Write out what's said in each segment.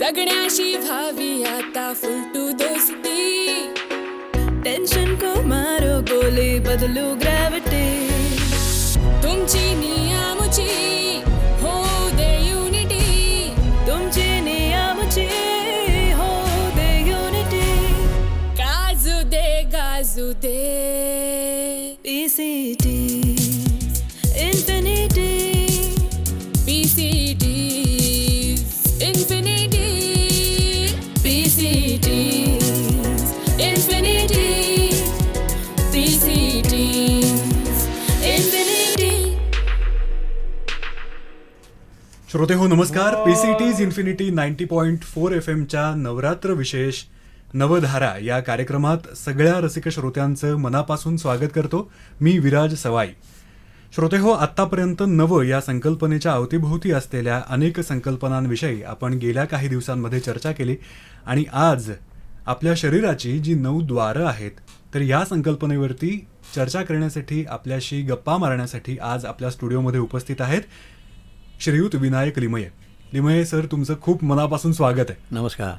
सगळ्याशी व्हावी आता फुलटू दोस्ती. टेंशन को मारो गोली बदलू ग्रॅव्हिटी. तुमची नियमची हो दे युनिटी. तुमची नियमची हो दे युनिटी. गाजू दे PCT infinity. PCT infinity. PCT infinity. PCT infinity. श्रोते हो नमस्कार. PCT's इन्फिनिटी 90.4 FM नवरात्र विशेष नवधारा या कार्यक्रमात सगळ्या रसिक श्रोत्यांचं मनापासून स्वागत करतो. मी विराज सवाई. श्रोते हो, आत्तापर्यंत नव या संकल्पनेच्या अवतीभोवती असलेल्या अनेक संकल्पनांविषयी आपण गेल्या काही दिवसांमध्ये चर्चा केली आणि आज आपल्या शरीराची जी 9 द्वारं आहेत तर या संकल्पनेवरती चर्चा करण्यासाठी, आपल्याशी गप्पा मारण्यासाठी आज आपल्या स्टुडिओमध्ये उपस्थित आहेत श्रीयुत विनायक लिमये. लिमये सर, तुमचं खूप मनापासून स्वागत आहे. नमस्कार.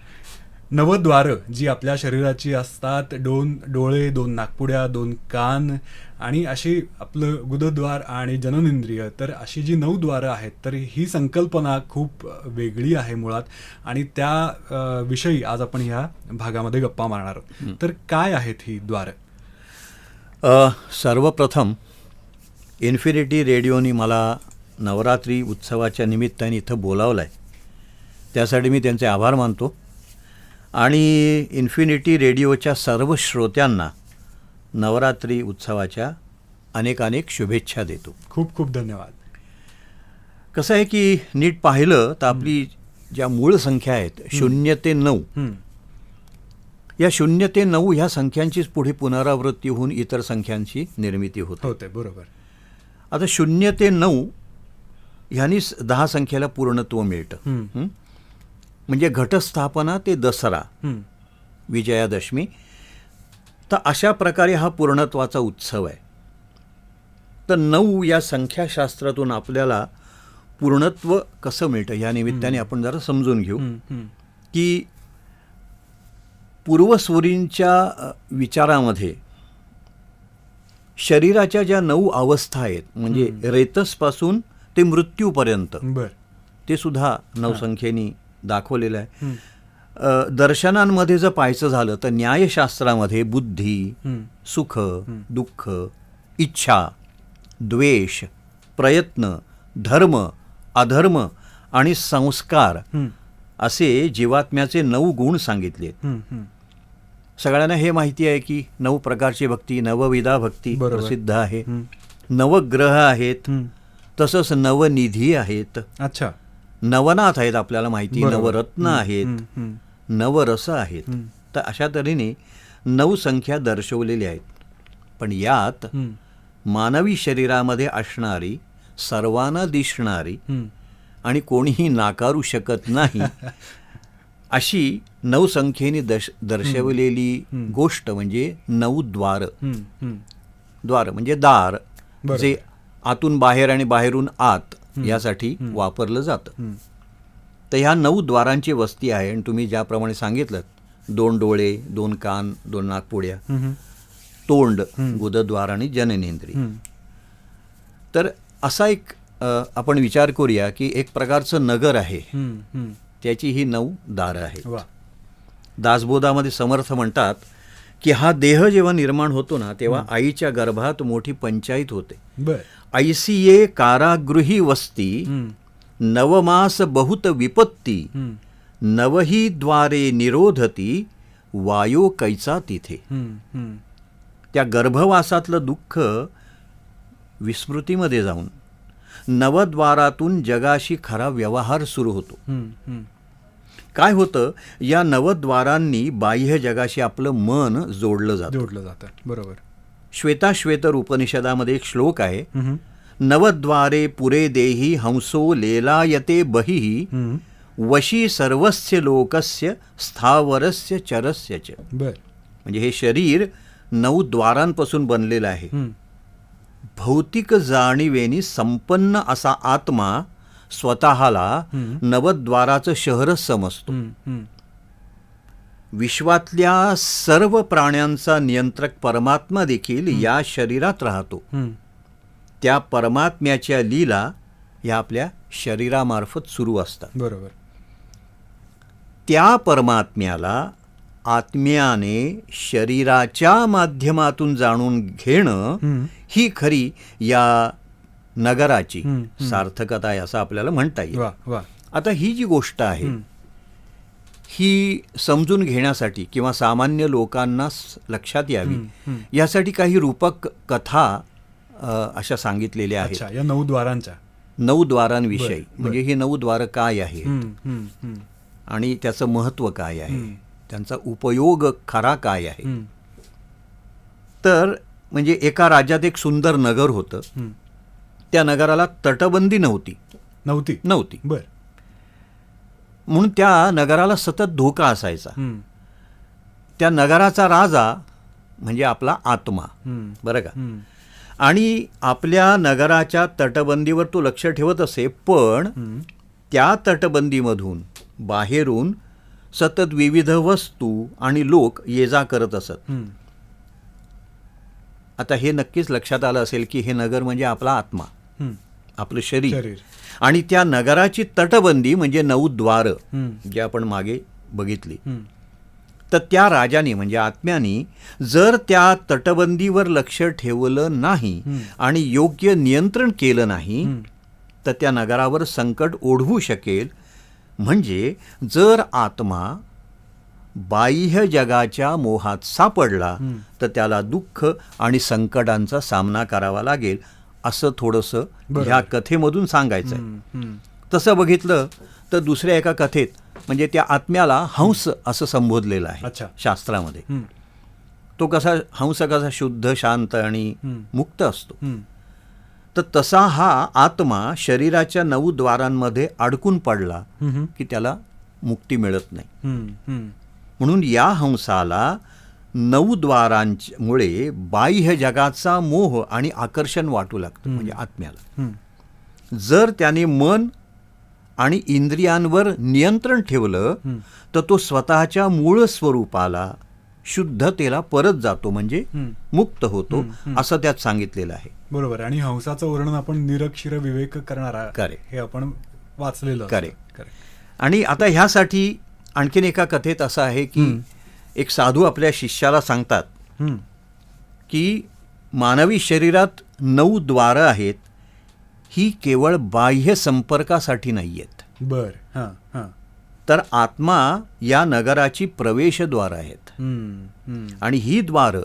नवद्वारं जी आपल्या शरीराची असतात, 2 डोळे, 2 नाकपुड्या, 2 कान आणि अशी आपलं गुदद्वार आणि जननेंद्रिय, तर अशी जी 9 द्वारं आहेत तर ही संकल्पना खूप वेगळी आहे मुळात आणि त्या विषयी आज आपण ह्या भागामध्ये गप्पा मारणार आहोत. तर काय आहेत ही द्वारं? सर्वप्रथम इन्फिनिटी रेडिओनी मला नवरात्री उत्सवाच्या निमित्ताने इथं बोलावलं आहे, त्यासाठी मी त्यांचे आभार मानतो आणि इन्फिनिटी रेडिओच्या सर्व श्रोत्यांना नवरात्री उत्सवाच्या अनेक अनेक शुभेच्छा देतो. खूप खूप धन्यवाद. कसं आहे की नीट पाहिलं तर आपली ज्या मूळ संख्या आहेत 0 ते 9, या 0 ते 9 ह्या संख्यांचीच पुढे पुनरावृत्ती होऊन इतर संख्यांची निर्मिती होते. बरोबर. आता 0 ते 9 ह्यांनीच 10 संख्येला पूर्णत्व मिळतं. म्हणजे घटस्थापना ते दसरा, विजयादशमी, तर अशा प्रकारे हा पूर्णत्वाचा उत्सव आहे. तर 9 या संख्याशास्त्रातून आपल्याला पूर्णत्व कसं मिळतं या निमित्ताने आपण जरा समजून घेऊ की पूर्वसूरींच्या विचारामध्ये शरीराच्या ज्या 9 अवस्था आहेत, म्हणजे रेतसपासून ते मृत्यूपर्यंत, ते सुद्धा 9 संख्येनी दाखवलेलं आहे. दर्शनांमध्ये जर पाहायचं झालं तर न्यायशास्त्रामध्ये बुद्धी, सुख, दुःख, इच्छा, द्वेष, प्रयत्न, धर्म, अधर्म आणि संस्कार असे जीवात्म्याचे 9 गुण सांगितले. सगळ्यांना हे माहिती आहे की 9 प्रकारची भक्ती, नवविधा भक्ती प्रसिद्ध आहे. नवग्रह आहेत, तसंच नवनिधी आहेत. अच्छा. नवनाथ आहेत, आपल्याला माहिती, नवरत्न आहेत, नवरस आहेत. तर अशा तऱ्हेने 9 संख्या दर्शवलेल्या आहेत. पण यात मानवी शरीरामध्ये असणारी, सर्वांना दिसणारी आणि कोणीही नाकारू शकत नाही अशी 9 संख्येने दर्शवलेली गोष्ट म्हणजे 9 द्वार. द्वार म्हणजे दार, जे आतून बाहेर आणि बाहेरून आत यासाठी वापरलं जातं. तर ह्या 9 द्वारांची वस्ती आहे आणि तुम्ही ज्याप्रमाणे सांगितलं, 2 डोळे, 2 कान, 2 नाकपुड्या, तोंड, गुदद्वार आणि जननेंद्रिय. तर असा एक आपण विचार करूया की एक प्रकारचं नगर आहे, त्याची ही 9 दारं आहेत. दासबोधामध्ये समर्थ म्हणतात की हा देह जेव्हा निर्माण होतो ना, तेव्हा आईच्या गर्भात मोठी पंचायत होते. ऐसिये कारागृही वस्ती, नवमास बहुत विपत्ती, नवही द्वारे निरोधती, वायो कैचा तिथे. त्या गर्भवासातलं दुःख विस्मृतीमध्ये जाऊन नवद्वारातून जगाशी खरा व्यवहार सुरू होतो. काय होतं, या नवद्वारांनी बाह्य जगाशी आपलं मन जोडलं जातं. बरोबर. श्वेताश्वेतर उपनिषदामध्ये एक श्लोक आहे, नवद्वारे पुरे देही हंसो लेलायते बहिः, वशी सर्वस्य लोकस्य स्थावरस्य चरस्य च. म्हणजे हे शरीर 9 द्वारांपासून बनलेलं आहे. भौतिक जाणीवेनी संपन्न असा आत्मा स्वतःला नवद्वाराचं शहरच समजतो. विश्वातल्या सर्व प्राण्यांचा नियंत्रक परमात्मा देखील या शरीरात राहतो. त्या परमात्म्याच्या लीला या आपल्या शरीरामार्फत सुरू असतात. बरोबर. त्या परमात्म्याला आत्म्याने शरीराच्या माध्यमातून जाणून घेणं ही खरी या नगराची सार्थकता आहे असं आपल्याला म्हणता येईल. वा वा. आता ही जी गोष्ट आहे ही समजून घेण्यासाठी किंवा सामान्य लोकांना लक्षात यावी यासाठी काही रूपक कथा अशा सांगितलेल्या आहेत. अच्छा, या 9 द्वारांच्या 9 द्वारांविषयी. बर. म्हणजे हे 9 द्वार काय आहे हम्म, हम्म. आणि त्याचं महत्त्व काय आहे, त्यांचा उपयोग खरा काय आहे. तर म्हणजे एका राज्यात एक सुंदर नगर होतं. त्या नगराला तटबंदी नव्हती. बर. म्हणून त्या नगराला सतत धोका असायचा. त्या नगराचा राजा म्हणजे आपला आत्मा, बरं का. आणि आपल्या नगराच्या तटबंदीवर तो लक्ष ठेवत असे, पण त्या तटबंदीमधून बाहेरून सतत विविध वस्तू आणि लोक ये जा करत असत. आता हे नक्कीच लक्षात आलं असेल की हे नगर म्हणजे आपला आत्मा, आपलं शरीर. आणि त्या नगराची तटबंदी म्हणजे 9 द्वार जे आपण मागे बघितली. तर त्या राजाने म्हणजे आत्म्याने जर त्या तटबंदीवर लक्ष ठेवलं नाही आणि योग्य नियंत्रण केलं नाही तर त्या नगरावर संकट ओढवू शकेल. म्हणजे जर आत्मा बाह्य जगाच्या मोहात सापडला तर त्याला दुःख आणि संकटांचा सामना करावा लागेल असं थोडंसं ह्या कथेमधून सांगायचं आहे. तसं बघितलं तर दुसऱ्या एका कथेत म्हणजे त्या आत्म्याला हंस असं संबोधलेलं आहे शास्त्रामध्ये. तो हंस कसा शुद्ध, शांत आणि मुक्त असतो, तर तसा हा आत्मा शरीराच्या 9 द्वारांमध्ये अडकून पडला की त्याला मुक्ती मिळत नाही. म्हणून या हंसाला 9 द्वारांमुळे बाह्य जगाचा मोह आणि आकर्षण वाटू लागतं. म्हणजे आत्म्याला जर त्याने मन आणि इंद्रियांवर नियंत्रण ठेवलं तर तो स्वतःच्या मूळ स्वरूपाला, शुद्धतेला परत जातो, म्हणजे मुक्त होतो असं त्यात सांगितलेलं आहे. बरोबर. आणि हंसाचं वर्णन आपण निरक्षर विवेक करणारा हे आपण वाचलेलं. करेक्ट. आणि आता ह्यासाठी आणखीन एका कथेत असं आहे की एक साधू आपल्या शिष्याला सांगतात की मानवी शरीरात 9 द्वारं आहेत, ही केवळ बाह्य संपर्कासाठी नाही आहेत. बर. तर आत्मा या नगराची प्रवेशद्वार आहेत. आणि ही द्वारं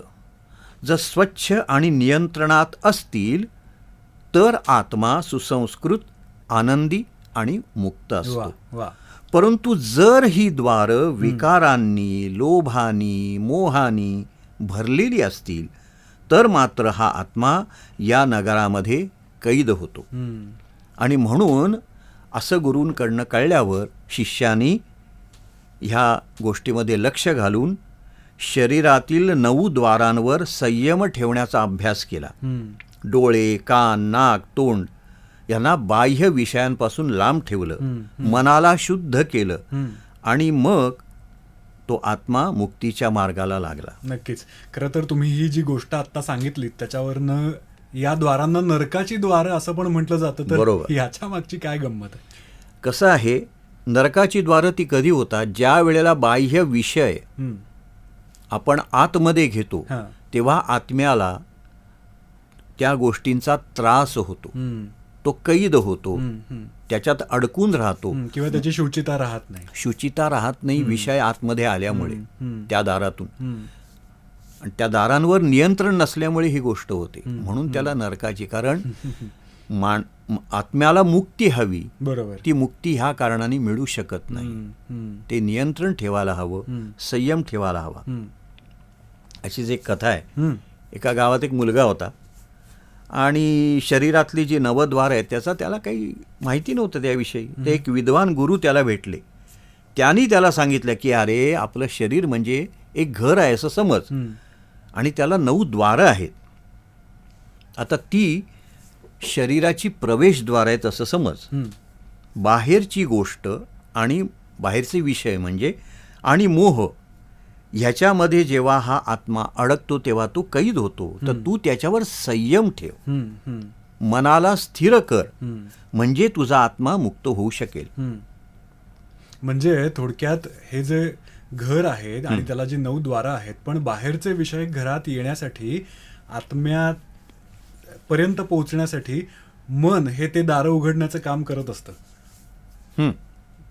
जर स्वच्छ आणि नियंत्रणात असतील तर आत्मा सुसंस्कृत, आनंदी आणि मुक्त असतो. परंतु जर ही द्वारं विकारांनी, लोभानी, मोहानी भरलेली असतील तर मात्र हा आत्मा या नगरामध्ये कैद होतो. आणि म्हणून असं गुरूंकडनं कळल्यावर शिष्यानी ह्या गोष्टीमध्ये लक्ष घालून शरीरातील 9 द्वारांवर संयम ठेवण्याचा अभ्यास केला. डोळे, कान, नाक, तोंड यांना बाह्य विषयांपासून लांब ठेवलं, मनाला शुद्ध केलं आणि मग तो आत्मा मुक्तीच्या मार्गाला लागला. नक्कीच. खरं तर तुम्ही ही जी गोष्ट आता सांगितली त्याच्यावरनं या द्वारांना नरकाची द्वार असं पण म्हटलं जातं. तर याच्या मागची काय गंमत आहे? कसं आहे, नरकाची द्वारं ती कधी होतात, ज्या वेळेला बाह्य विषय आपण आतमध्ये घेतो तेव्हा आत्म्याला त्या गोष्टींचा त्रास होतो, तो कैद होतो, त्याच्यात अडकून राहतो किंवा त्याची शुचिता राहत नाही विषय आतमध्ये आल्यामुळे त्या दारातून. आणि त्या दारांवर नियंत्रण नसल्यामुळे ही गोष्ट होते. म्हणून त्याला नरकाची, कारण आत्म्याला मुक्ती हवी, बरोबर, ती मुक्ती ह्या कारणाने मिळू शकत नाही. ते नियंत्रण ठेवायला हवं, संयम ठेवायला हवा. अशीच एक कथा आहे. एका गावात एक मुलगा होता आणि शरीरातली जी 9 द्वार आहेत त्याला काही माहिती नव्हतं त्याविषयी. ते एक विद्वान गुरु त्याला भेटले. त्यांनी त्याला सांगितलं की अरे, आपलं शरीर म्हणजे एक घर आहे असं समज, आणि त्याला 9 द्वारं आहेत. आता ती शरीराची प्रवेशद्वार आहेत असं समज. बाहेरची गोष्ट आणि बाहेरचे विषय म्हणजे आणि मोह ह्याच्यामध्ये जेव्हा हा आत्मा अडकतो तेव्हा तो कैद होतो. तर तू त्याच्यावर संयम ठेव, मनाला स्थिर कर, म्हणजे तुझा आत्मा मुक्त होऊ शकेल. म्हणजे थोडक्यात हे जे घर आहे आणि त्याला जी 9 द्वारं आहेत, पण बाहेरचे विषय घरात येण्यासाठी, आत्म्यापर्यंत पोहोचण्यासाठी मन हे ते दारं उघडण्याचं काम करत असतं.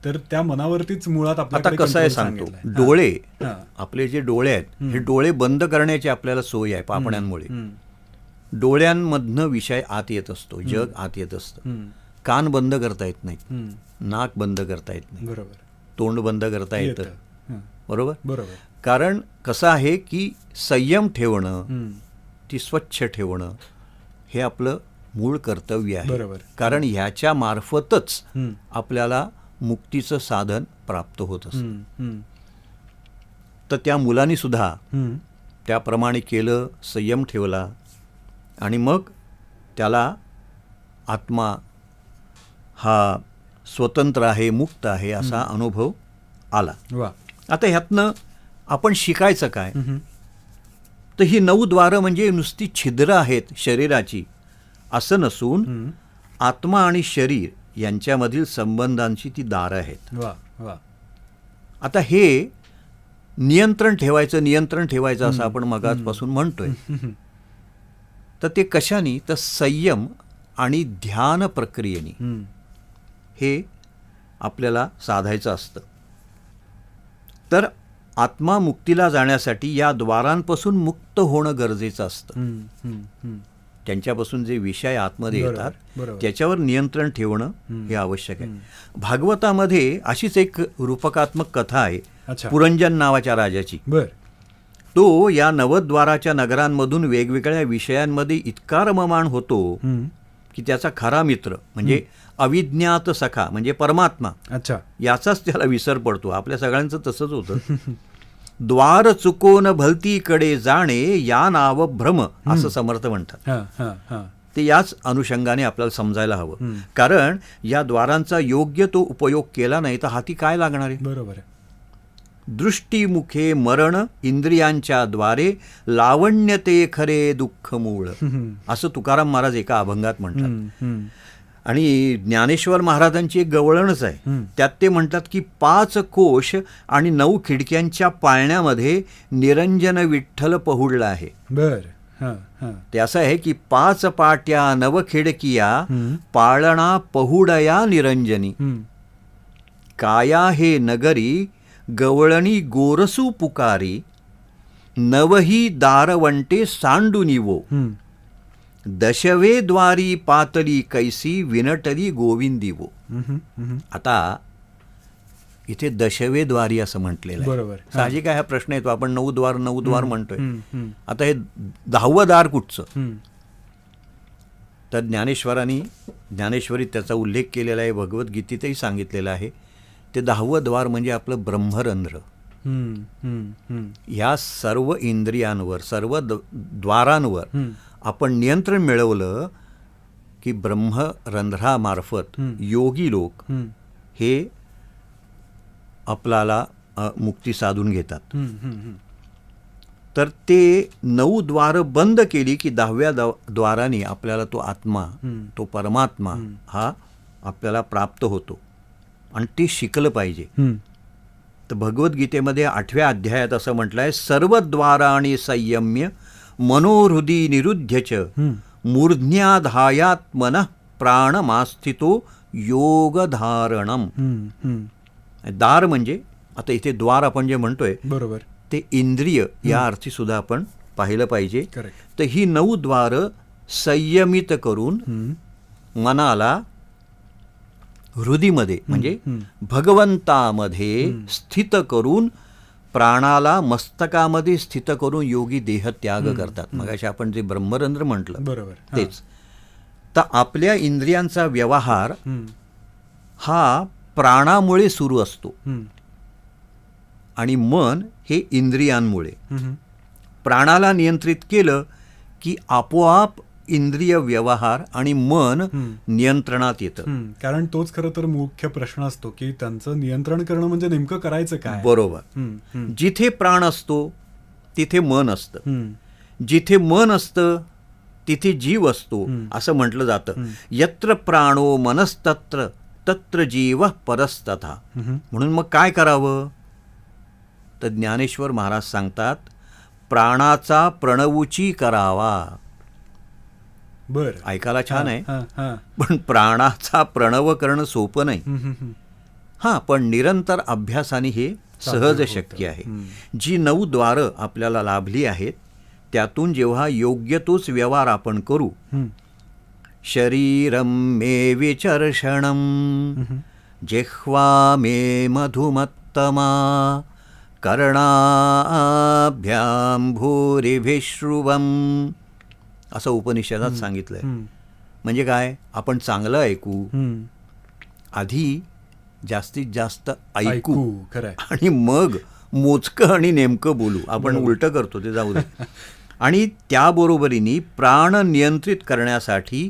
तर त्या मनावरतीच मुळात आता आपल्याकडे कसं आहे control सांगतो, सांगितलंय. डोळे हां. आपले जे डोळे आहेत हे डोळे बंद करण्याची आपल्याला सोय आहे पापण्यांमुळे. डोळ्यांमधनं विषय आत येत असतो, जग आत येत असतं. कान बंद करता येत नाहीत, नाक बंद करता येत नाही, बरोबर, तोंड बंद करता येतं. हां. बरोबर. बरोबर. कारण कसं आहे की संयम ठेवणं, ती स्वच्छ ठेवणं हे आपलं मूळ कर्तव्य आहे. बरोबर. कारण ह्याच्या मार्फतच आपल्याला मुक्तीचं साधन प्राप्त होत असतं. तर त्या मुलांनी सुद्धा त्याप्रमाणे केलं, संयम ठेवला आणि मग त्याला आत्मा हा स्वतंत्र आहे, मुक्त आहे असा अनुभव आला. वा. आता ह्यातनं आपण शिकायचं काय? तर ही 9 द्वारं म्हणजे नुसती छिद्र आहेत शरीराची असं नसून आत्मा आणि शरीर यांच्यामधील संबंधांची ती दारं आहेत. वा वा. आता हे नियंत्रण ठेवायचं असं आपण मगाचपासून म्हणतोय. तर ते कशाने? तर संयम आणि ध्यान प्रक्रियेने हे आपल्याला साधायचं असतं. तर आत्मा मुक्तीला जाण्यासाठी या द्वारांपासून मुक्त होणं गरजेचं असतं. त्यांच्यापासून जे विषय आतमध्ये येतात त्याच्यावर नियंत्रण ठेवणं हे आवश्यक आहे. भागवतामध्ये अशीच एक रूपकात्मक कथा आहे, पुरंजन नावाच्या राजाची. तो या नवद्वाराच्या नगरांमधून वेगवेगळ्या विषयांमध्ये इतका रममाण होतो की त्याचा खरा मित्र म्हणजे अविज्ञात सखा म्हणजे परमात्मा याचाच त्याला विसर पडतो. आपल्या सगळ्यांचं तसंच होतं. द्वार चुकोन भलतीकडे जाणे या नाव भ्रम असं समर्थ म्हणतात. ते याच अनुषंगाने आपल्याला समजायला हवं. कारण या द्वारांचा योग्य तो उपयोग केला नाही तर हाती काय लागणार आहे? बरोबर. दृष्टीमुखे मरण इंद्रियांच्या द्वारे लावण्य ते खरे दुःख मूळ असं तुकाराम महाराज एका अभंगात म्हणतात. आणि ज्ञानेश्वर महाराजांची एक गवळणच आहे. त्यात ते म्हणतात की 5 कोश आणि 9 खिडक्यांच्या पाळण्यामध्ये निरंजन विठ्ठल पहुडला आहे. ते असं आहे की 5 पाट्या 9 खिडकिया पाळणा पहुडया निरंजनी काया हे नगरी गवळणी गोरसू पुकारी नवही दारवंटे सांडुनिवो दशवे द्वारी पातली कैसी विनटली गोविंदिवो. आता इथे दशवे द्वारी असं म्हटलेलं आहे. साहजिक आहे हा प्रश्न येतो, आपण 9 द्वार म्हणतोय. आता हे 10वं दार कुठचं? तर ज्ञानेश्वरीत त्याचा उल्लेख केलेला आहे, भगवद्गीतेतही सांगितलेला आहे. ते 10वं द्वार म्हणजे आपलं ब्रह्मरंध्र. या सर्व इंद्रियांवर, सर्व द्वारांवर आपण नियंत्रण मिळवलं की ब्रह्मरंध्रामार्फत योगी लोक हे आपल्याला मुक्ती साधून घेतात. तर ते 9 द्वारं बंद केली की 10व्या द्वाराने आपल्याला तो आत्मा, तो परमात्मा हा आपल्याला प्राप्त होतो आणि ते शिकलं पाहिजे. तर भगवद्गीतेमध्ये 8व्या अध्यायात असं म्हटलं आहे, सर्व द्वाराणी संयम्य मनोहृदी निरुध्यच मूर्ध्न्याधायात्मनः प्राणमास्थितो योगधारणम. दार म्हणजे आता इथे द्वार आपण जे म्हणतोय बरोबर ते इंद्रिय या अर्थी सुद्धा आपण पाहिलं पाहिजे. तर ही 9 द्वारं संयमित करून मनाला हृदीमध्ये म्हणजे भगवंतामध्ये स्थित करून प्राणाला मस्तकामध्ये स्थित करून योगी देह त्याग करतात. मगाशी आपण जे ब्रह्मरंध्र म्हटलं बरोबर तेच. तर आपल्या इंद्रियांचा व्यवहार हा प्राणामुळे सुरू असतो आणि मन हे इंद्रियांमुळे. प्राणाला नियंत्रित केलं की आपोआप इंद्रिय व्यवहार आणि मन नियंत्रणात येतं. कारण तोच खरं तर मुख्य प्रश्न असतो की त्यांचं नियंत्रण करणं म्हणजे नेमकं करायचं काय. बरोबर. जिथे प्राण असतो तिथे मन असतं, जिथे मन असतं तिथे जीव असतो असं म्हटलं जातं. यत्र प्राणो मनस्तत्र तत्र जीव परस्तथा. म्हणून मग काय करावं तर ज्ञानेश्वर महाराज सांगतात, प्राणाचा प्रणवुची करावा. बर. ऐकायला छान आहे, पण प्राणाचा प्रणव करणं सोपं नाही. हां, पण निरंतर अभ्यासाने हे सहज शक्य आहे. जी 9 द्वारं आपल्याला लाभली आहेत त्यातून जेव्हा योग्य तोच व्यवहार आपण करू, शरीरम मे विचर्षणम, जिह्वा मे मधुमत्तमा, कर्णाभ्याम भूरिभिश्रुवम, असं उपनिषदात सांगितलंय. म्हणजे काय, आपण चांगलं ऐकू, आधी जास्तीत जास्त ऐकू आणि मग मोजकं आणि नेमकं बोलू. आपण उलटं करतो, ते जाऊ दे. आणि त्याबरोबरीने प्राण नियंत्रित करण्यासाठी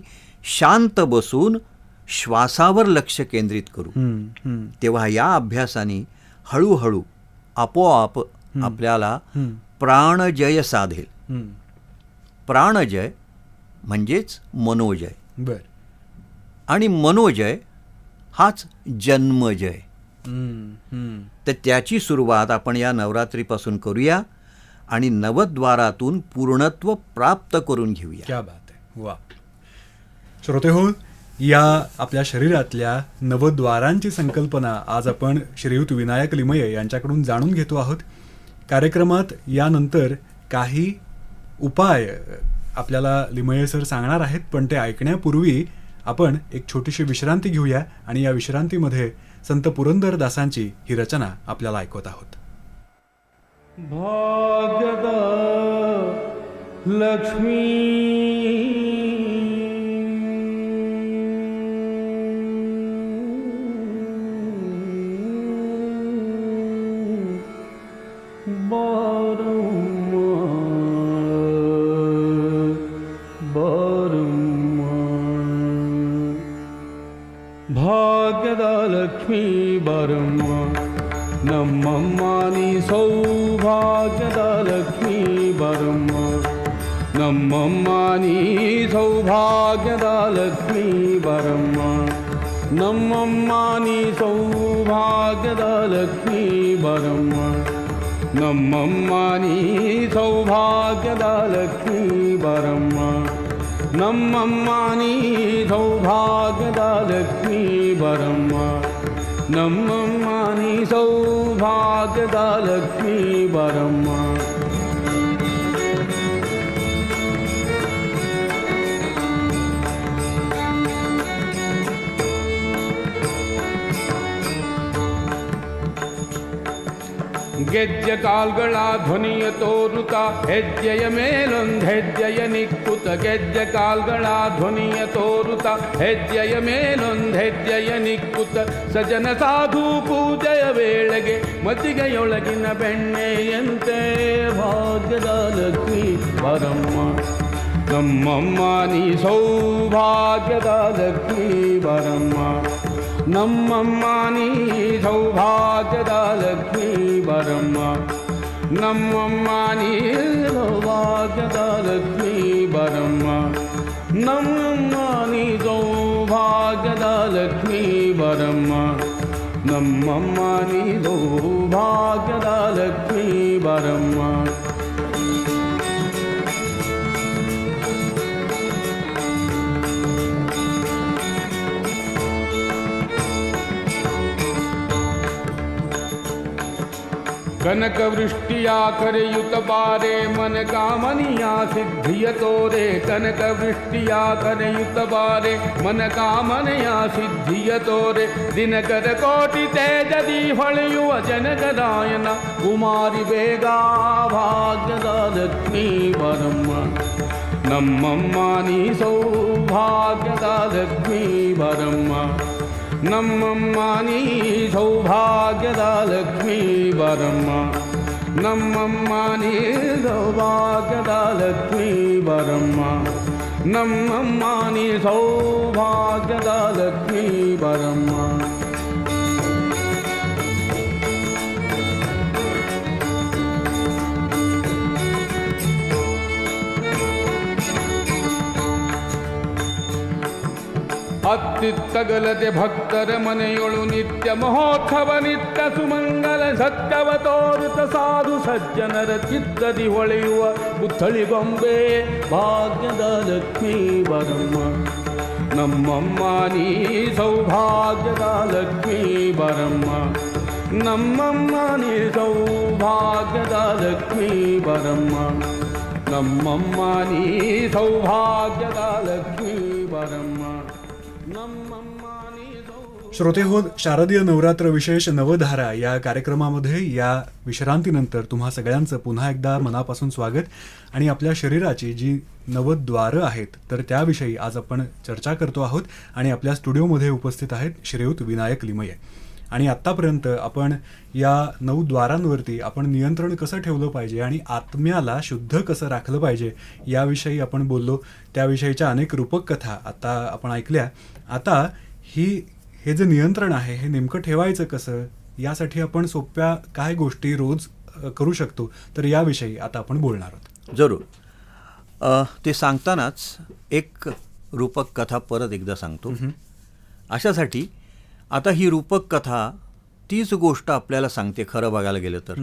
शांत बसून श्वासावर लक्ष केंद्रित करू. तेव्हा या अभ्यासाने हळूहळू आपोआप आपल्याला प्राणजय साधेल. प्राणजय म्हणजेच मनोजय. बर. आणि मनोजय हाच जन्मजय. तर त्याची सुरुवात आपण या नवरात्रीपासून करूया आणि नवद्वारातून पूर्णत्व प्राप्त करून घेऊया. क्या बात आहे. वा. श्रोते हो, या आपल्या शरीरातल्या नवद्वारांची संकल्पना आज आपण श्रीयुत विनायक लिमये यांच्याकडून जाणून घेतो आहोत. कार्यक्रमात यानंतर काही उपाय आपल्याला लिमये सर सांगणार आहेत, पण ते ऐकण्यापूर्वी आपण एक छोटीशी विश्रांती घेऊया आणि या विश्रांतीमध्ये संत पुरंदरदासांची ही रचना आपल्याला ऐकवत आहोत. भाग्यदा लक्ष्मी ಭಾಗ್ಯದ ಲಕ್ಷ್ಮೀ ಬರಮ್ಮ, ನಮ್ಮಮ್ಮನಿ ಸೌಭಾಗ್ಯದ ಲಕ್ಷ್ಮೀ ಬರಮ್ಮ, ನಮ್ಮಮ್ಮನಿ ಸೌಭಾಗ್ಯದ ಲಕ್ಷ್ಮೀ ಬರಮ್ಮ, ನಮ್ಮಮ್ಮನಿ ಸೌಭಾಗ್ಯದ ಲಕ್ಷ್ಮೀ ಬರಮ್ಮ, ನಮ್ಮಮ್ಮನಿ ಸೌಭಾಗ್ಯದ ಲಕ್ಷ್ಮೀ ಬರಮ್ಮ, ನಮ್ಮಮ್ಮನಿ ಸೌಭಾಗ್ಯದ ಲಕ್ಷ್ಮೀ ಬರಮ್ಮ, ನಮ್ಮಮ್ಮನಿ ಸೌಭಾಗ್ಯದ ಲಕ್ಷ್ಮೀ ಬರಮ್ಮ. ಗೆಜ್ಜೆ ಕಾಲ್ಗಳ ಧ್ವನಿಯ ತೋರುತ್ತ ಹೆಜ್ಜೆಯ ಮೇಲೊಂದು ಹೆಜ್ಜೆಯ ನಿಕ್ಕುತ್ತ, ಗೆಜ್ಜೆ ಕಾಲ್ಗಳ ಧ್ವನಿಯ ತೋರುತ್ತ ಹೆಜ್ಜೆಯ ಮೇಲೊಂದು ಹೆಜ್ಜೆಯ ನಿಕ್ಕುತ್ತ, ಸಜನ ಸಾಧು ಪೂಜೆಯ ವೇಳೆಗೆ ಮಜ್ಜಿಗೆಯೊಳಗಿನ ಬೆಣ್ಣೆಯಂತೆ ಭಾಗ್ಯದ ಲಕ್ಷ್ಮೀ ಬರಮ್ಮ, ನಮ್ಮಮ್ಮ ನೀ ಸೌಭಾಗ್ಯದ ಲಕ್ಷ್ಮೀ ಬರಮ್ಮ, ನಮ್ಮಮ್ಮ ನೀ ಸೌಭಾಗ್ಯದ ಲಕ್ಷ್ಮೀ ಬರಮ್ಮ, ನಮ್ಮಮ್ಮ ನೀ ಸೌಭಾಗ್ಯದ ಲಕ್ಷ್ಮೀ ಬರಮ್ಮ, ನಮ್ಮಮ್ಮ ನೀ ಸೌಭಾಗ್ಯದ ಲಕ್ಷ್ಮೀ ಬರಮ್ಮ, ನಮ್ಮಮ್ಮ ನೀ ಸೌಭಾಗ್ಯದ ಲಕ್ಷ್ಮೀ ಬರಮ್ಮ. ಕನಕವೃಷ್ಟಿಯ ಕರೆಯುತ್ತ ಬಾರೆ ಮನ ಕಾಮನಿಯ ಸಿದ್ಧಿಯ ತೋರೆ, ಕನಕವೃಷ್ಟಿಯ ಕರೆಯುತ್ತ ಬಾರೆ ಮನ ಕಾಮನೆಯ ಸಿದ್ಧಿಯ ತೋರೆ, ದಿನಕರ ಕೋಟಿ ತೇಜದಿ ಹೊಳೆಯುವ ಜನಕರಾಯನ ಕುಮಾರಿ ಬೇಗ ಭಾಗ್ಯದ ಲಕ್ಷ್ಮೀ ಬರಮ್ಮ, ನಮ್ಮಮ್ಮ ನೀ ಸೌಭಾಗ್ಯದ ಲಕ್ಷ್ಮೀ ಬರಮ್ಮ, ನಮ್ಮಮ್ಮ ನೀ ಸೌಭಾಗ್ಯದ ಲಕ್ಷ್ಮೀ ಬರಮ್ಮ, ನಮ್ಮಮ್ಮ ನೀ ಸೌಭಾಗ್ಯದ ಲಕ್ಷ್ಮೀ ಬರಮ್ಮ, ನಮ್ಮಮ್ಮನಿ ಸೌಭಾಗ್ಯದ ಲಕ್ಷ್ಮೀ ಬರಮ್ಮ. ಅತ್ತಿತ್ತಗಲದೆ ಭಕ್ತರ ಮನೆಯೊಳು ನಿತ್ಯ ಮಹೋತ್ಸವ ನಿತ್ಯ ಸುಮಂಗಲ ಸತ್ಯವ ತೋರುತ ಸಾಧು ಸಜ್ಜನರ ಚಿತ್ತದಿ ಹೊಳೆಯುವ ಪುತ್ಥಳಿ ಗೊಂಬೆ ಭಾಗ್ಯದ ಲಕ್ಷ್ಮೀ ಬರಮ್ಮ. ನಮ್ಮಮ್ಮ ನೀ ಸೌಭಾಗ್ಯದ ಲಕ್ಷ್ಮೀ ಬರಮ್ಮ. ನಮ್ಮಮ್ಮ ನೀ ಸೌಭಾಗ್ಯದ ಲಕ್ಷ್ಮೀ ಬರಮ್ಮ. ನಮ್ಮಮ್ಮ ನೀ ಸೌಭಾಗ್ಯದ ಲಕ್ಷ್ಮೀ ಬರಮ್ಮ. श्रोते हो, शारदीय नवरात्र विशेष नवधारा या कार्यक्रमामध्ये या विश्रांतीनंतर तुम्हा सगळ्यांचं पुन्हा एकदा मनापासून स्वागत. आणि आपल्या शरीराची जी नवद्वारं आहेत तर त्याविषयी आज आपण चर्चा करतो आहोत. आणि आपल्या स्टुडिओमध्ये उपस्थित आहेत श्रीयुत विनायक लिमये. आणि आत्तापर्यंत आपण या 9 द्वारांवरती आपण नियंत्रण कसं ठेवलं पाहिजे आणि आत्म्याला शुद्ध कसं राखलं पाहिजे याविषयी आपण बोललो. त्याविषयीच्या अनेक रूपक कथा आता आपण ऐकल्या. आता हे जे नियंत्रण आहे हे नेमकं ठेवायचं कसं, यासाठी आपण सोप्या काय गोष्टी रोज करू शकतो, तर याविषयी आता आपण बोलणार आहोत. जरूर. ते सांगतानाच एक रूपक कथा परत एकदा सांगतो. अशासाठी आता ही रूपक कथा तीच गोष्ट आपल्याला सांगते खरं बघायला गेलं तर.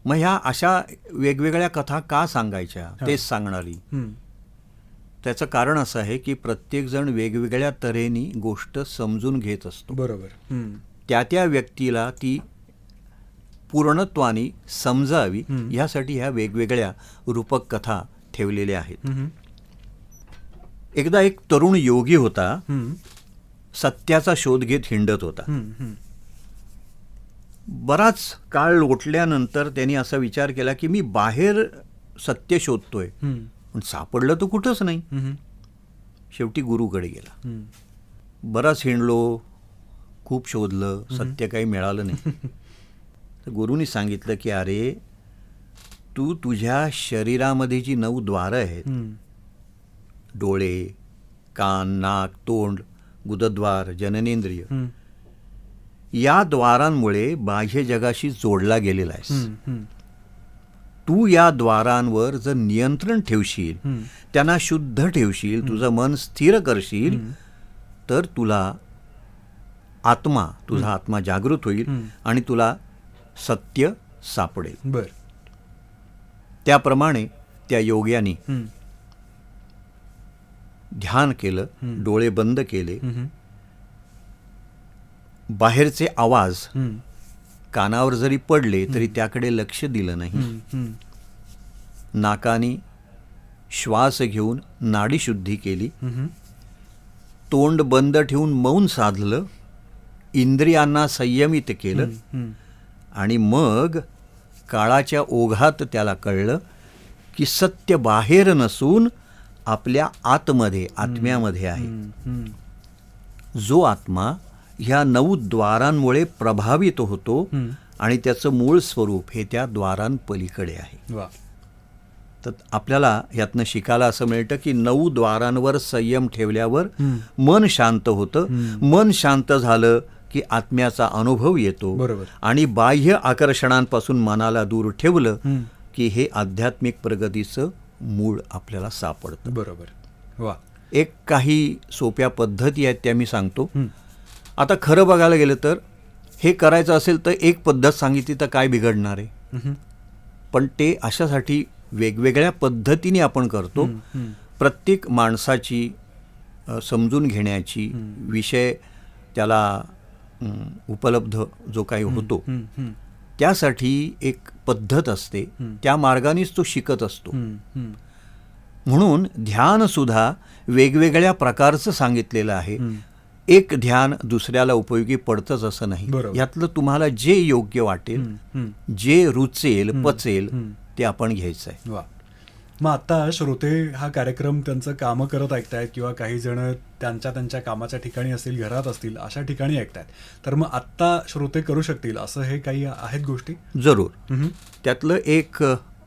मग ह्या अशा वेगवेगळ्या कथा का सांगायच्या तेच सांगणारी. त्याचं कारण असं आहे की प्रत्येकजण वेगवेगळ्या तऱ्हेने गोष्ट समजून घेत असतो. बरोबर. त्या त्या व्यक्तीला ती पूर्णत्वाने समजावी यासाठी ह्या वेगवेगळ्या रूपक कथा ठेवलेल्या आहेत. एकदा एक तरुण योगी होता. सत्याचा शोध घेत हिंडत होता. बराच काळ लोटल्यानंतर त्यांनी असा विचार केला की मी बाहेर सत्य शोधतोय पण सापडलं तर कुठंच नाही. शेवटी गुरुकडे गेला. बराच हिंडलो, खूप शोधलं, सत्य काही मिळालं नाही. तर गुरुनी सांगितलं की अरे तू तुझ्या शरीरामध्ये जी 9 द्वारं आहेत, डोळे, कान, नाक, तोंड, गुदद्वार, जननेंद्रिय, या द्वारांमुळे बाह्य जगाशी जोडला गेलेला आहेस. तू या द्वारांवर जर नियंत्रण ठेवशील, त्यांना शुद्ध ठेवशील, तुझं मन स्थिर करशील, तर तुला तुझा आत्मा जागृत होईल आणि तुला सत्य सापडेल. बर. त्याप्रमाणे त्या योग्यानी ध्यान केलं, डोळे बंद केले, बाहेरचे आवाज कानावर जरी पडले तरी त्याकडे लक्ष दिलं नाही. नाकाने श्वास घेऊन नाडी शुद्धी केली, तोंड बंद ठेवून मौन साधलं, इंद्रियांना संयमित केलं आणि मग काळाच्या ओघात त्याला कळलं की सत्य बाहेर नसून आपल्या आतमध्ये, आत्म्यामध्ये आहे. जो आत्मा ह्या 9 द्वारांमुळे प्रभावित होतो आणि त्याचं मूळ स्वरूप हे त्या द्वारांपलीकडे आहे. तर आपल्याला यातनं शिकायला असं मिळतं की 9 द्वारांवर संयम ठेवल्यावर मन शांत होतं. मन शांत झालं की आत्म्याचा अनुभव येतो. बरोबर. आणि बाह्य आकर्षणांपासून मनाला दूर ठेवलं की हे आध्यात्मिक प्रगतीचं मूळ आपल्याला सापडतं. बरोबर. वा. एक काही सोप्या पद्धती आहेत त्या मी सांगतो. आता खरं बघायला गेलं तर हे करायचं असेल तर एक पद्धत सांगितली तर काय बिघडणार आहे. पण ते अशासाठी वेगवेगळ्या पद्धतीने आपण करतो. प्रत्येक माणसाची समजून घेण्याची, विषय त्याला उपलब्ध जो काही होतो त्यासाठी एक पद्धत असते. त्या मार्गानेच तो शिकत असतो. म्हणून ध्यान सुद्धा वेगवेगळ्या प्रकारचं सांगितलेलं आहे. एक ध्यान दुसऱ्याला उपयोगी पडतंच असं नाही. यातलं तुम्हाला जे योग्य वाटेल, जे रुचेल, पचेल ते आपण घ्यायचं आहे. वा. मग आता श्रोते हा कार्यक्रम त्यांचं कामं करत ऐकतायत किंवा काही जण त्यांच्या कामाच्या ठिकाणी असतील, घरात असतील, अशा ठिकाणी ऐकतायत. तर मग आत्ता श्रोते करू शकतील असं हे काही आहेत गोष्टी? जरूर. त्यातलं एक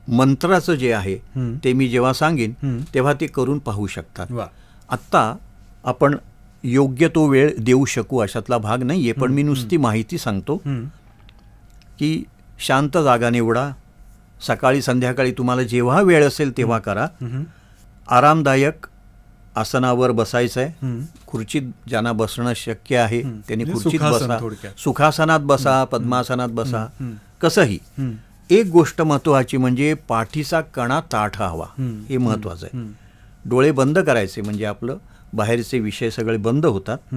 मंत्राचं जे आहे ते मी जेव्हा सांगेन तेव्हा ते करून पाहू शकतात. वा. आत्ता आपण योग्य तो वेळ देऊ शकू अशातला भाग नाही आहे, पण मी नुसती माहिती सांगतो की शांत जागा निवडा, सकाळी संध्याकाळी तुम्हाला जेव्हा वेळ असेल तेव्हा करा. आरामदायक आसनावर बसायचं आहे. खुर्चीत ज्यांना बसणं शक्य आहे त्यांनी म्हणजे खुर्चीत सुखासन बसा, थोडक्यात. सुखासनात बसा, पद्मासनात बसा, कसंही. एक गोष्ट महत्त्वाची म्हणजे पाठीचा कणा ताठ हवा, हे महत्त्वाचं आहे. डोळे बंद करायचे म्हणजे आपलं बाहेरचे विषय सगळे बंद होतात.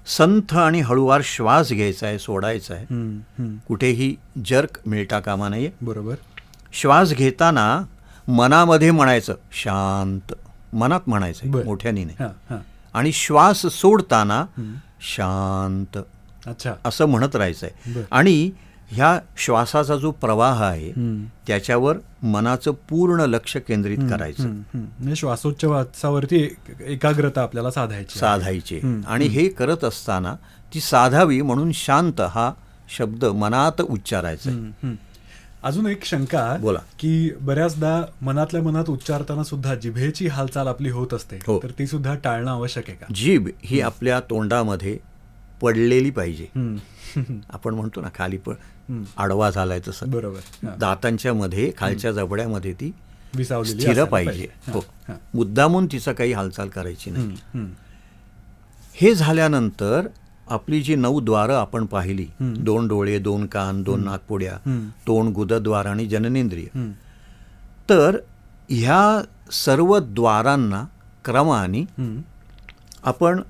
संथ आणि हळूवार श्वास घ्यायचा आहे, सोडायचा आहे. कुठेही जर्क मिळता कामा नये. बरोबर. श्वास घेताना मनामध्ये म्हणायचं शांत, मनात म्हणायचं बरं. मोठ्याने नाही. हां, हां. आणि श्वास सोडताना शांत अच्छा. असं म्हणत राहायचं आहे. बरं. आणि ह्या श्वासाचा जो प्रवाह आहे त्याच्यावर मनाचं पूर्ण लक्ष केंद्रित करायचं, म्हणजे श्वासोच्छवासावरती एकाग्रता आपल्याला साधायची. साधायचे. आणि हे करत असताना ती साधावी म्हणून शांत हा शब्द मनात उच्चारायचा आहे. अजून एक शंका, बोला. की बऱ्याचदा मनातल्या मनात उच्चारताना सुद्धा जिभेची हालचाल आपली होत असते, हो. तर ती सुद्धा टाळणं आवश्यक आहे का? जीभ ही आपल्या तोंडामध्ये पडलेली पाहिजे. आपण म्हणतो ना खाली आडवा झालाय तसं. बरोबर. हां. दातांच्या मध्ये खालच्या जबड्यामध्ये ती विसावलेली स्थिर असायला पाहिजे. हो. हां. मुद्दामून तिचं काही हालचाल करायची नाही. हं. हे झाल्यानंतर आपली जी 9 द्वारं आपण पाहिली, 2 डोळे, 2 कान, 2 नाकपुड्या, तोंड, गुदद्वार आणि जननेंद्रिय, तर ह्या सर्व द्वारांना क्रमाने आपण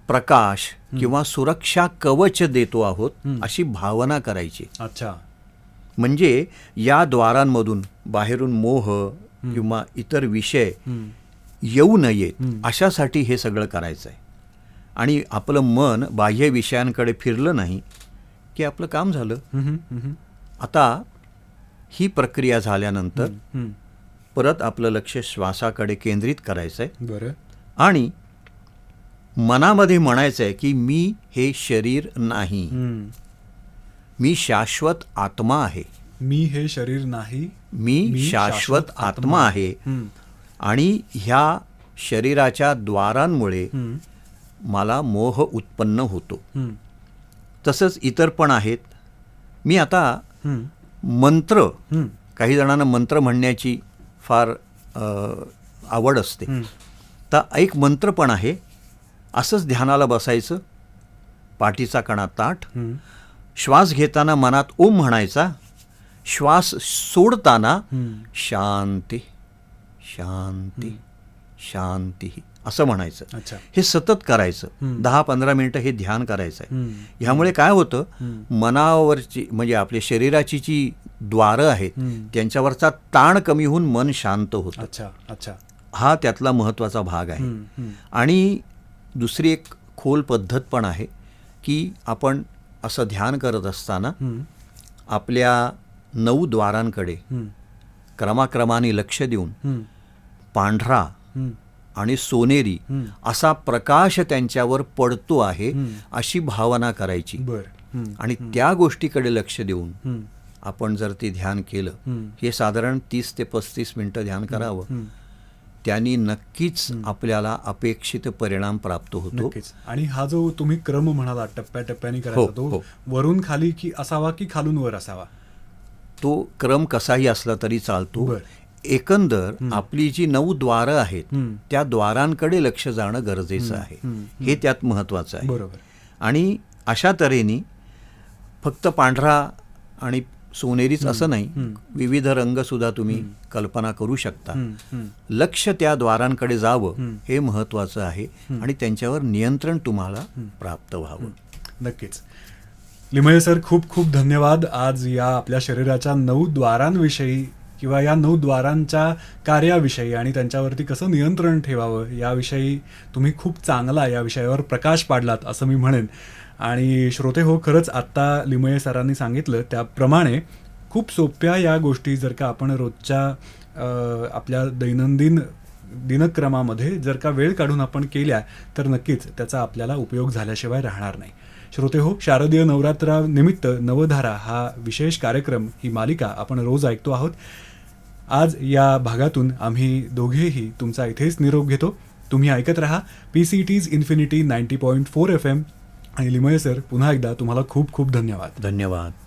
प्रकाश किंवा सुरक्षा कवच देतो आहोत अशी भावना करायची. अच्छा. म्हणजे या द्वारांमधून बाहेरून मोह किंवा इतर विषय येऊ नयेत अशासाठी हे सगळं करायचं आहे. आणि आपलं मन बाह्य विषयांकडे फिरलं नाही की आपलं काम झालं. आता ही प्रक्रिया झाल्यानंतर परत आपलं लक्ष श्वासाकडे केंद्रित करायचं आहे. बरं. आणि मनामध्ये म्हणायचं आहे की मी हे शरीर नाही, मी शाश्वत आत्मा आहे. मी हे शरीर नाही, मी शाश्वत आत्मा आहे. आणि ह्या शरीराच्या द्वारांमुळे मला मोह उत्पन्न होतो. तसंच इतर पण आहेत. मी आता मंत्र, काही जणांना मंत्र म्हणण्याची फार आवड असते, तर एक मंत्र पण आहे. असंच ध्यानाला बसायचं, पाठीचा कणा ताठ, श्वास घेताना मनात ओम म्हणायचा, श्वास सोडताना शांती शांती शांती असं म्हणायचं. अच्छा. हे सतत करायचं. 10-15 मिनिटं हे ध्यान करायचं आहे. ह्यामुळे काय होतं, मनावरची म्हणजे आपल्या शरीराची जी द्वारं आहेत त्यांच्यावरचा ताण कमी होऊन मन शांत होतं. अच्छा. अच्छा. हा त्यातला महत्त्वाचा भाग आहे. आणि दुसरी एक खोल पद्धत पण आहे की आपण असं ध्यान करत असताना आपल्या 9 द्वारांकडे क्रमाक्रमाने लक्ष देऊन पांढरा आणि सोनेरी असा प्रकाश त्यांच्यावर पडतो आहे अशी भावना करायची. बरं. आणि त्या गोष्टीकडे लक्ष देऊन आपण जर ते ध्यान केलं, हे साधारण 30 ते 35 मिनिटं ध्यान करावं, त्यांनी नक्कीच आपल्याला अपेक्षित परिणाम प्राप्त होतो. नक्कीच. आणि हा जो तुम्ही क्रम म्हणाला टप्प्याटप्प्याने करायचा, हो. तो वरून खाली की असावा की खालून वर असावा? तो क्रम कसाही असला तरी चालतो. बरं. एकंदर आपली जी 9 द्वारं आहेत त्या द्वारांकडे लक्ष जाणं गरजेचं आहे. हे त्यात महत्त्वाचं आहे. बरोबर. आणि अशा तऱ्हेने फक्त पांढरा आणि सोनेरीच असं नाही, विविध रंग सुद्धा तुम्ही कल्पना करू शकता. लक्ष त्या द्वारांकडे जावं हे महत्त्वाचं आहे आणि त्यांच्यावर नियंत्रण तुम्हाला प्राप्त व्हावं. नक्कीच. लिमये सर, खूप खूप धन्यवाद. आज या आपल्या शरीराच्या 9 द्वारांविषयी किंवा या 9 द्वारांच्या कार्याविषयी आणि त्यांच्यावरती कसं नियंत्रण ठेवावं याविषयी तुम्ही खूप चांगला या विषयावर प्रकाश पाडलात असं मी म्हणेन. आणि श्रोते हो, खरंच आत्ता लिमये सरांनी सांगितलं त्याप्रमाणे खूप सोप्या या गोष्टी जर का आपण रोजच्या आपल्या दैनंदिन दिनक्रमामध्ये जर का वेळ काढून आपण केल्या तर नक्कीच त्याचा आपल्याला उपयोग झाल्याशिवाय राहणार नाही. श्रोते हो, शारदीय नवरात्रानिमित्त नवधारा हा विशेष कार्यक्रम, ही मालिका आपण रोज ऐकतो आहोत. आज या भागातून आम्ही दोघेही तुमचा इथेच निरोप घेतो. तुम्ही ऐकत राहा PCT's इन्फिनिटी 90.4 FM. आणि लिमये सर, पुन्हा एकदा तुम्हाला खूप खूप धन्यवाद. धन्यवाद.